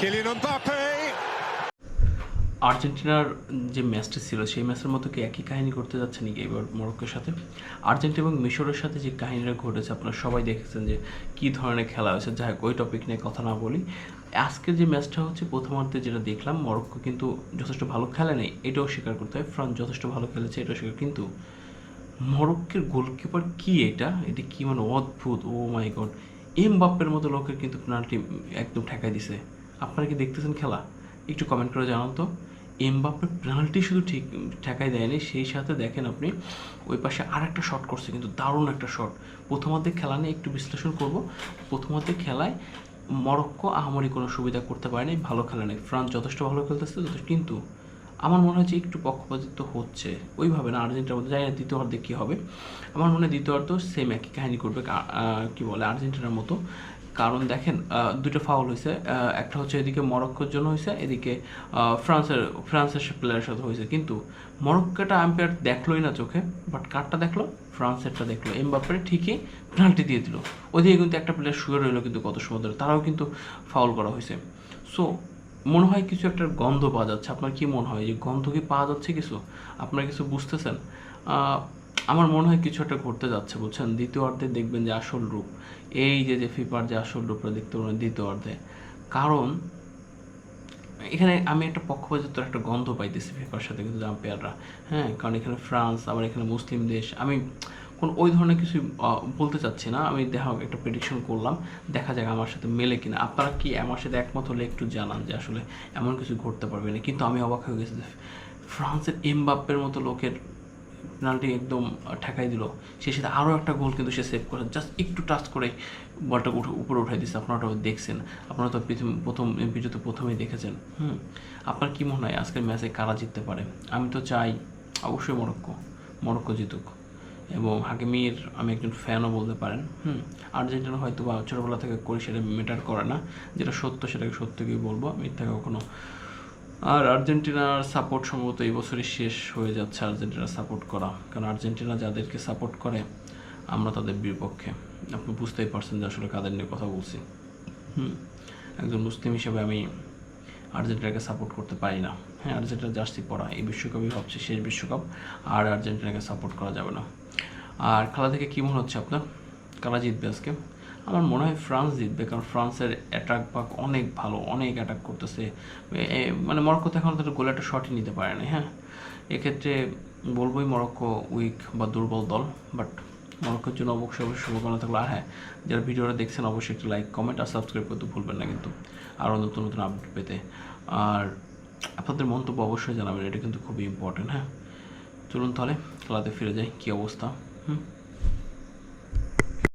Kylian Mbappe. আর্জেন্টিনার যে ম্যাচটা ছিল সেই ম্যাচের মতো কি একই কাহিনী করতে যাচ্ছে নাকি এবার মরক্কোর সাথে? আর্জেন্টিনা এবং মিশরের সাথে যে কাহিনীটা ঘটেছে আপনারা সবাই দেখেছেন যে কী ধরনের খেলা হয়েছে। যাই হোক, ওই টপিক নিয়ে কথা না বলি। আজকের যে ম্যাচটা হচ্ছে প্রথমার্ধে যেটা দেখলাম, মরক্কো কিন্তু যথেষ্ট ভালো খেলে নেই, এটাও স্বীকার করতে হয়। ফ্রান্স যথেষ্ট ভালো খেলেছে, এটাও স্বীকার। কিন্তু মরক্কোর গোলকিপার কি এটা কি মানে অদ্ভুত! ও মাই গড! এমবাপ্পের মতো লোকের কিন্তু পেনাল্টি একদম ঠেকাই দিছে। আপনারা কি দেখতেছেন খেলা? একটু কমেন্ট করে জানান তো। এমবাপ্পের পেনাল্টি শুধু ঠিক ঠেকাই দেয়নি, সেই সাথে দেখেন আপনি ওই পাশে আর একটা শট করছে, কিন্তু দারুণ একটা শট। প্রথমার্ধে খেলা নিয়ে একটু বিশ্লেষণ করব। প্রথমার্ধে খেলায় মরক্কো আহামরি কোনো সুবিধা করতে পারেনি, ভালো খেলা নেই। ফ্রান্স যথেষ্ট ভালো খেলতেছে, যথেষ্ট। কিন্তু আমার মনে হয় যে একটু পক্ষপাতিত্ব হচ্ছে ওইভাবে না আর্জেন্টিনার মধ্যে। জানি না দ্বিতীয়ার্ধে কী হবে। আমার মনে হয় দ্বিতীয়ার্ধ সেম একই কাহিনী করবে, কি বলে আর্জেন্টিনার মতো। কারণ দেখেন দুটো ফাউল হয়েছে, একটা হচ্ছে এদিকে মরক্কোর জন্য হয়েছে, এদিকে ফ্রান্সের প্লেয়ারের সাথে হয়েছে। কিন্তু মরক্কোটা আম্পায়ার দেখলোই না চোখে, বাট কারটা দেখলো, ফ্রান্সেরটা দেখলো। এমবাপ্পে ঠিকই পেনাল্টি দিয়ে দিল। ওদিকে কিন্তু একটা প্লেয়ার শুয়ে রইলো কিন্তু কত সময় ধরে, তারাও কিন্তু ফাউল করা হয়েছে। সো মনে হয় কিছু একটা গন্ধ পাওয়া যাচ্ছে। আপনার কি মনে হয় যে গন্ধ কি পাওয়া যাচ্ছে কিছু? আপনারা কিছু বুঝতেছেন? আমার মনে হয় কিছু একটা ঘটতে যাচ্ছে, বুঝছেন? দ্বিতীয় অর্ধে দেখবেন যে আসল রূপ, এই যে ফিফার যে আসল রূপটা দেখতে পাবেন দ্বিতীয় অর্ধে। কারণ এখানে আমি একটা পক্ষপাতিত্ব একটা গন্ধ পাইতেছি ফিফার সাথে কিন্তু আম্পায়াররা। হ্যাঁ, কারণ এখানে ফ্রান্স, আবার এখানে মুসলিম দেশ। আমি কোনো ওই ধরনের কিছু বলতে চাচ্ছি না। আমি একটা প্রেডিকশন করলাম, দেখা যাক আমার সাথে মেলে কিনা। আপনারা কি আমার সাথে একমত হলে একটু জানান যে আসলে এমন কিছু ঘটতে পারবে না। কিন্তু আমি অবাক হয়ে গেছি যে ফ্রান্সের এমবাপ্পের মতো লোকের পেনাল্টি একদম ঠেকাই দিল। সেই সাথে আরও একটা গোল কিন্তু সে সেভ করে, জাস্ট একটু টাচ করে বলটা উপরে উঠাই দিচ্ছে। আপনারা ওটা দেখছেন, আপনারা তো প্রথম ভিডিওতে প্রথমেই দেখেছেন। আপনার কি মনে হয় আজকের ম্যাচে কারা জিততে পারে? আমি তো চাই অবশ্যই মরক্কো জিতুক, এবং হাকিমির আমি একজন ফ্যানও বলতে পারেন। আর্জেন্টিনা হয়তো বা ছোটোবেলা থেকে করি, সেটা ম্যাটার করে না। যেটা সত্য সেটাকে সত্যকেই বলবো, মিথ্যাকে কখনো। আর আর্জেন্টিনার সাপোর্ট সম্ভবত এই বছরই শেষ হয়ে যাচ্ছে, আর্জেন্টিনার সাপোর্ট করা। কারণ আর্জেন্টিনা যাদেরকে সাপোর্ট করে আমরা তাদের বিপক্ষে। আপনি বুঝতেই পারছেন যে আসলে কাদের নিয়ে কথা বলছি। একজন মুসলিম হিসেবে আমি আর্জেন্টিনাকে সাপোর্ট করতে পারি না। হ্যাঁ, আর্জেন্টিনা জার্সি পরা, এই বিশ্বকাপই ভাবছি শেষ বিশ্বকাপ, আর আর্জেন্টিনাকে সাপোর্ট করা যাবে না। আর খেলা থেকে কী মনে হচ্ছে আপনার, কারা জিতবে আজকে? আমার মনে হয় ফ্রান্স জিতবে, কারণ ফ্রান্সের অ্যাটাক বাক অনেক ভালো, অনেক অ্যাটাক করতেছে। মানে মরক্কো তো এখন তাদের গোলে একটা শটই নিতে পারে না। হ্যাঁ, এক্ষেত্রে বলবোই মরক্কো উইক বা দুর্বল দল। বাট মরক্কোর জন্য অবশ্যই শুভকামনা থাকলো। আর হ্যাঁ, যারা ভিডিওটা দেখছেন অবশ্যই একটু লাইক, কমেন্ট আর সাবস্ক্রাইব করতে ভুলবেন না কিন্তু, আরও নতুন নতুন আপডেট পেতে। আর আপনাদের মন্তব্য অবশ্যই জানাবেন, এটা কিন্তু খুবই ইম্পর্টেন্ট। হ্যাঁ, চলুন তাহলে খেলাতে ফিরে যাই। কী অবস্থা?